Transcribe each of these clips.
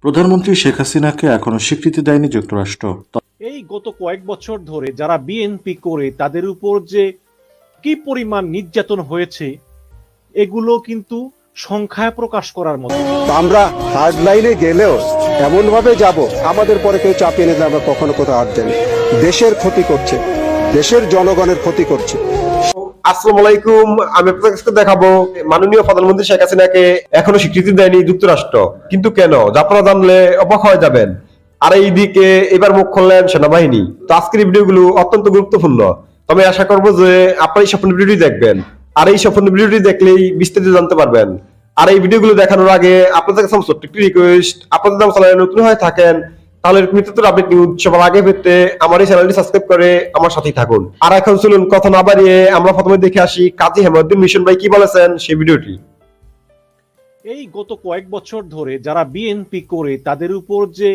প্রধানমন্ত্রী শেখ হাসিনাকে এখনো স্বীকৃতি দেয়নি যুক্তরাষ্ট্র। এই গত কয়েক বছর ধরে যারা বিএনপি করে তাদের উপর যে কি পরিমাণ নির্যাতন হয়েছে এগুলো কিন্তু সংখ্যায় প্রকাশ করার মতো। আমরা হার্ড লাইনে গেলেও এমন ভাবে যাব আমাদের পরে কেউ চাপিয়ে নিলে আমরা কখনো কোথাও হাত দেন। দেশের ক্ষতি করছে, দেশের জনগণের ক্ষতি করছে। আসসালামু আলাইকুম। আমি আপনাদের কাছে দেখাবো মাননীয় প্রধানমন্ত্রী শেখ হাসিনাকে এখনো স্বীকৃতি দেয়নি যুক্তরাষ্ট্র। কিন্তু কেন, আপনারা জানলে অবাক হয়ে যাবেন। আর এইদিকে এবার মুখ খুললেন সেনাবাহিনী। তো আজকের এই ভিডিওগুলো অত্যন্ত গুরুত্বপূর্ণ। তবে আশা করবো যে আপনারা এই সম্পূর্ণ ভিডিওটি দেখবেন, আর এই সম্পূর্ণ ভিডিওটি দেখলেই বিস্তারিত জানতে পারবেন। আর এই ভিডিওগুলো দেখানোর আগে আপনাদের কাছে আমার ছোট্ট একটি রিকোয়েস্ট, আপনাদের যদি চ্যানেলে নতুন হয়ে থাকেন তাহলে নিত্যতর আপডেট নিউজ সবার আগে পেতে আমার এই চ্যানেলটি সাবস্ক্রাইব করে আমার সাথেই থাকুন। আর এখন চলুন কথা না বাড়িয়ে আমরা প্রথমে দেখে আসি কাজী হেমায়েতুদ্দিন মিশন ভাই কি বলেছেন সেই ভিডিওটি। এই গত কয়েক বছর ধরে যারা বিএনপি করে তাদের উপর যে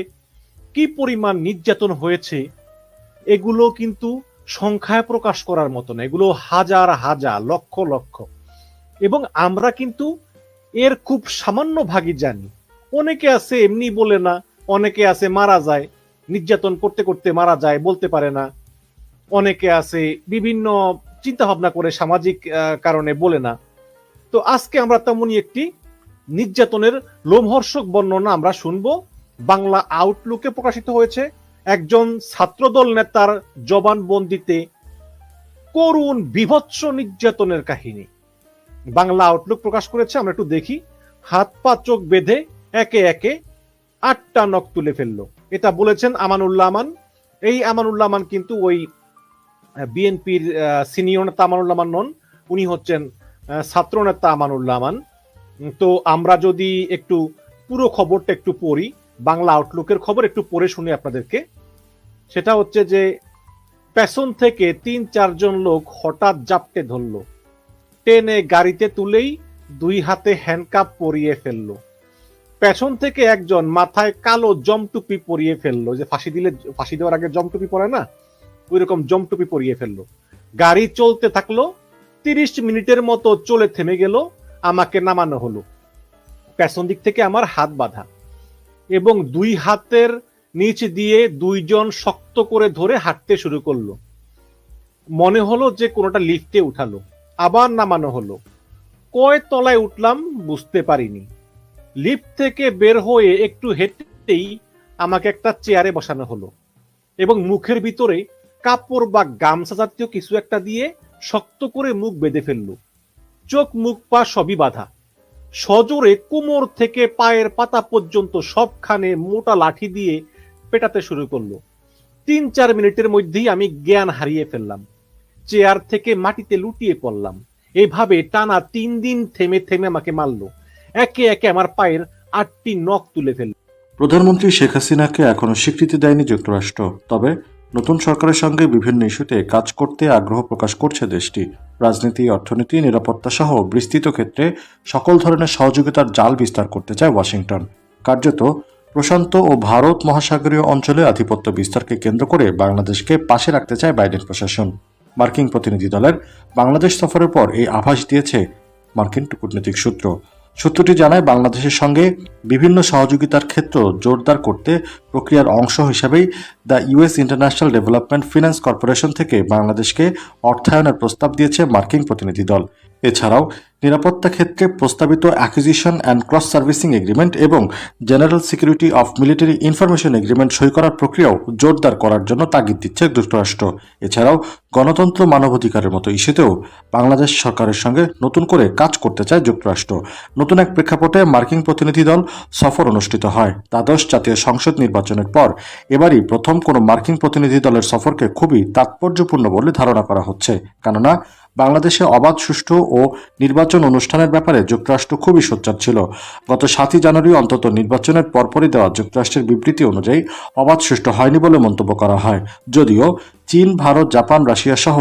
কি পরিমাণ নির্যাতন হয়েছে এগুলো কিন্তু সংখ্যায় প্রকাশ করার মতো না। এগুলো হাজার হাজার লক্ষ লক্ষ, এবং আমরা কিন্তু এর খুব সামান্য ভাগই জানি। অনেকে আছে এমনি বলে না, অনেকে আছে মারা যায়, নির্যাতন করতে করতে মারা যায়, বলতে পারে না। অনেকে আছে বিভিন্ন চিন্তা ভাবনা করে সামাজিক কারণে বলে না। তো আজকে আমরা তেমনই একটি নির্যাতনের লোমহর্ষক বর্ণনা আমরা শুনবো। বাংলা আউটলুকে প্রকাশিত হয়েছে একজন ছাত্রদল নেতার জবানবন্দিতে করুণ বিভৎস নির্যাতনের কাহিনী। বাংলা আউটলুক প্রকাশ করেছে, আমরা একটু দেখি। হাত পা চোখ বেঁধে একে একে 8টা নখ তুলে ফেললো, এটা বলেছেন আমানুল্লাহ আমান। এই আমানুল্লাহ আমান কিন্তু ওই বিএনপির সিনিয়র নেতা আমানুল্লাহ আমান নন, উনি হচ্ছেন ছাত্র নেতা আমানুল্লাহ আমান। তো আমরা যদি একটু পুরো খবরটা একটু পড়ি, বাংলা আউটলুকের খবর একটু পড়ে শুনি আপনাদেরকে। সেটা হচ্ছে যে পেছন থেকে 3-4 জন লোক হঠাৎ জাপটে ধরলো, টেনে গাড়িতে তুলেই 2 হাতে হ্যান্ডকাপ পরিয়ে ফেললো। পেছন থেকে একজন মাথায় কালো জমটুপি পরিয়ে ফেললো, যে ফাঁসি দেওয়ার আগে জমটুপি পরে না, ওই রকম জমটুপি পরিয়ে ফেললো। গাড়ি চলতে থাকলো, 30 মিনিটের মতো চলে থেমে গেল। আমাকে নামানো হলো, পেছন দিক থেকে আমার হাত বাঁধা, এবং 2 হাতের নিচ দিয়ে 2 জন শক্ত করে ধরে হাঁটতে শুরু করলো। মনে হলো যে কোনোটা লিফটে উঠালো, আবার নামানো হলো। কয় তলায় উঠলাম বুঝতে পারিনি। লিফট থেকে বের হয়ে একটু হেঁটেই আমাকে একটা চেয়ারে বসানো হলো, এবং মুখের ভিতরে কাপড় বা গামছা জাতীয় কিছু একটা দিয়ে শক্ত করে মুখ বেঁধে ফেললো। চোখ মুখ পা সবই বাঁধা। সজোরে কোমর থেকে পায়ের পাতা পর্যন্ত সবখানে মোটা লাঠি দিয়ে পেটাতে শুরু করলো। 3-4 মিনিটের মধ্যেই আমি জ্ঞান হারিয়ে ফেললাম, চেয়ার থেকে মাটিতে লুটিয়ে পড়লাম। এভাবে টানা 3 দিন থেমে থেমে আমাকে মারলো, একে একে আমার পায়ের 8টি নখ তুলে ফেলল। প্রধানমন্ত্রী শেখ হাসিনাকে এখনো স্বীকৃতি দেয়নি যুক্তরাষ্ট্র। তবে নতুন সরকারের সঙ্গে বিভিন্ন ইস্যুতে কাজ করতে আগ্রহ প্রকাশ করছে দেশটি। রাজনীতি, অর্থনীতি, নিরাপত্তা সহ বিস্তৃত ক্ষেত্রে সকল ধরনের সহযোগিতার জাল বিস্তার করতে চায় ওয়াশিংটন। কার্যত প্রশান্ত ও ভারত মহাসাগরীয় অঞ্চলে আধিপত্য বিস্তারকে কেন্দ্র করে বাংলাদেশকে পাশে রাখতে চায় বাইডেন প্রশাসন। মার্কিন প্রতিনিধি দলের বাংলাদেশ সফরের পর এই আভাস দিয়েছে মার্কিন কূটনৈতিক সূত্র। সূত্রটি জানায়, বাংলাদেশের সঙ্গে বিভিন্ন সহযোগিতার ক্ষেত্র জোরদার করতে প্রক্রিয়ার অংশ হিসেবেই the US international development finance corporation থেকে বাংলাদেশকে অর্থায়নের প্রস্তাব দিয়েছে মার্কিন প্রতিনিধি দল। এছাড়াও নিরাপত্তা ক্ষেত্রে প্রস্তাবিত acquisition and cross servicing agreement এবং general security of military information agreement সই করার প্রক্রিয়াও জোরদার করার জন্য তাগিদ দিচ্ছে যুক্তরাষ্ট্র। এছাড়াও গণতন্ত্র, মানবাধিকারের মতো ইস্যুতেও বাংলাদেশ সরকারের সঙ্গে নতুন করে কাজ করতে চায় যুক্তরাষ্ট্র। নতুন এক প্রেক্ষাপটে মার্কিন প্রতিনিধি দল সফর অনুষ্ঠিত হয়। দ্বাদশ জাতীয় সংসদ নির্বাচনের পর এবারই প্রথম কোনো মার্কিন প্রতিনিধি দলের সফরকে খুবই তাৎপর্যপূর্ণ বলে ধারণা করা হচ্ছে, কেননা বাংলাদেশে অবাধ, সুষ্ঠু ও নির্বাচন অনুষ্ঠানের ব্যাপারে যুক্তরাষ্ট্র খুবই সোচ্চার ছিল। গত 7 জানুয়ারি অন্তত নির্বাচনের পরপরই দেওয়া যুক্তরাষ্ট্রের বিবৃতি অনুযায়ী অবাধ, সুষ্ঠু হয়নি বলে মন্তব্য করা হয়। যদিও চীন, ভারত, জাপান, রাশিয়া সহ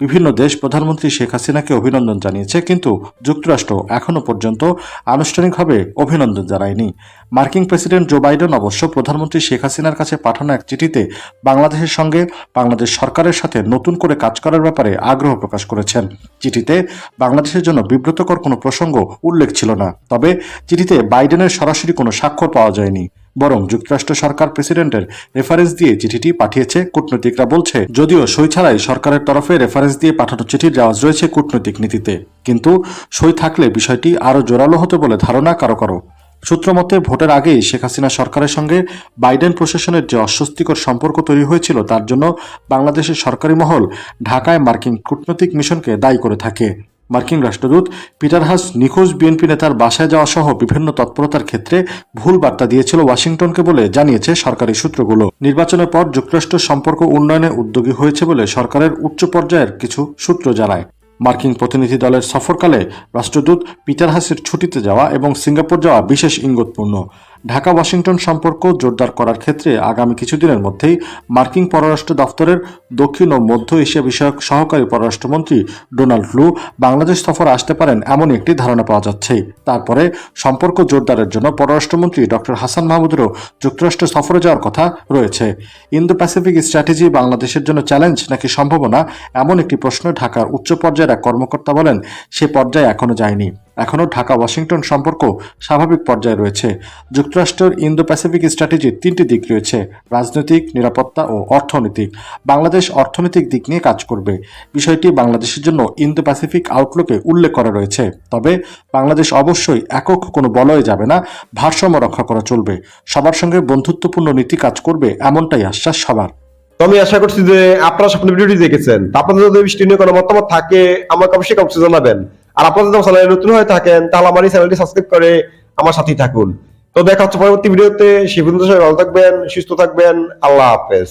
বিভিন্ন দেশ প্রধানমন্ত্রী শেখ হাসিনাকে অভিনন্দন জানিয়েছে, কিন্তু যুক্তরাষ্ট্র এখনও পর্যন্ত আনুষ্ঠানিকভাবে অভিনন্দন জানায়নি। মার্কিন প্রেসিডেন্ট জো বাইডেন অবশ্য প্রধানমন্ত্রী শেখ হাসিনার কাছে পাঠানো এক চিঠিতে বাংলাদেশের সঙ্গে বাংলাদেশ সরকারের সাথে নতুন করে কাজ করার ব্যাপারে আগ্রহ প্রকাশ করেছেন। চিঠিতে বাংলাদেশের জন্য বিব্রতকর কোনো প্রসঙ্গ উল্লেখ ছিল না, তবে চিঠিতে বাইডেনের সরাসরি কোনো স্বাক্ষর পাওয়া যায়নি। বরং যুক্তরাষ্ট্র সরকার প্রেসিডেন্টের রেফারেন্স দিয়ে চিঠিটি পাঠিয়েছে। কূটনীতিকরা বলছে, যদিও সই ছাড়াই সরকারের তরফে রেফারেন্স দিয়ে পাঠানো চিঠির রেওয়াজ রয়েছে কূটনৈতিক নীতিতে, কিন্তু সই থাকলে বিষয়টি আরও জোরালো হতে বলে ধারণা কারো কারো। সূত্রমতে ভোটের আগেই শেখ হাসিনা সরকারের সঙ্গে বাইডেন প্রশাসনের যে অস্বস্তিকর সম্পর্ক তৈরি হয়েছিল তার জন্য বাংলাদেশের সরকারি মহল ঢাকায় মার্কিন কূটনৈতিক মিশনকে দায়ী করে থাকে। মার্কিন রাষ্ট্রদূত পিটার হাস নিখোঁজ বিএনপি নেতার বাসায় যাওয়া সহ বিভিন্ন তৎপরতার ক্ষেত্রে ভুল বার্তা দিয়েছিল ওয়াশিংটনকে বলে জানিয়েছে সরকারি সূত্রগুলো। নির্বাচনের পর যুক্তরাষ্ট্র সম্পর্ক উন্নয়নে উদ্যোগী হয়েছে বলে সরকারের উচ্চ পর্যায়ের কিছু সূত্র জানায়। মার্কিন প্রতিনিধি দলের সফরকালে রাষ্ট্রদূত পিটার হাসের ছুটিতে যাওয়া এবং সিঙ্গাপুর যাওয়া বিশেষ ইঙ্গিতপূর্ণ। ঢাকা ওয়াশিংটন সম্পর্ক জোরদার করার ক্ষেত্রে আগামী কিছুদিনের মধ্যেই মার্কিন পররাষ্ট্র দফতরের দক্ষিণ ও মধ্য এশিয়া বিষয়ক সহকারী পররাষ্ট্রমন্ত্রী ডোনাল্ড লু বাংলাদেশ সফরে আসতে পারেন এমন একটি ধারণা পাওয়া যাচ্ছে। তারপরে সম্পর্ক জোরদারের জন্য পররাষ্ট্রমন্ত্রী ডক্টর হাসান মাহমুদেরও যুক্তরাষ্ট্র সফরে যাওয়ার কথা রয়েছে। ইন্দো প্যাসিফিক স্ট্র্যাটেজি বাংলাদেশের জন্য চ্যালেঞ্জ নাকি সম্ভাবনা, এমন একটি প্রশ্ন ঢাকার উচ্চ পর্যায়ের এক কর্মকর্তা বলেন সে পর্যায়ে এখনো যায়নি। এখনও ঢাকা ওয়াশিংটন সম্পর্ক স্বাভাবিক পর্যায়ে রয়েছে। যুক্তরাষ্ট্রের ইন্দো প্যাসিফিক স্ট্র্যাটেজির তিনটি দিক রয়েছে: রাজনৈতিক, নিরাপত্তা ও অর্থনৈতিক। বাংলাদেশ অর্থনৈতিক দিক নিয়ে কাজ করবে। বিষয়টি বাংলাদেশের জন্য ইন্দো প্যাসিফিক আউটলুকে উল্লেখ করা রয়েছে। তবে বাংলাদেশ অবশ্যই একক কোনো বলয়ে যাবে না, ভারসাম্য রক্ষা করা চলবে। সবার সঙ্গে বন্ধুত্বপূর্ণ নীতি কাজ করবে, এমনটাই আশ্বাস সবার। তো আমি আশা করছি যে আপনারা স্বপ্ন ভিডিওটি দেখেছেন। আপনাদের যদি বিষয়টি নিয়ে কোনো মতামত থাকে আমাকে অবশ্যই কমেন্টে জানাবেন। আর আপনারা যদি চ্যানেলে নতুন হয়ে থাকেন তাহলে আমার এই চ্যানেলটি সাবস্ক্রাইব করে আমার সাথেই থাকুন। তো দেখা হচ্ছে পরবর্তী ভিডিওতে। সে পর্যন্ত সবাই ভালো থাকবেন, সুস্থ থাকবেন। আল্লাহ হাফেজ।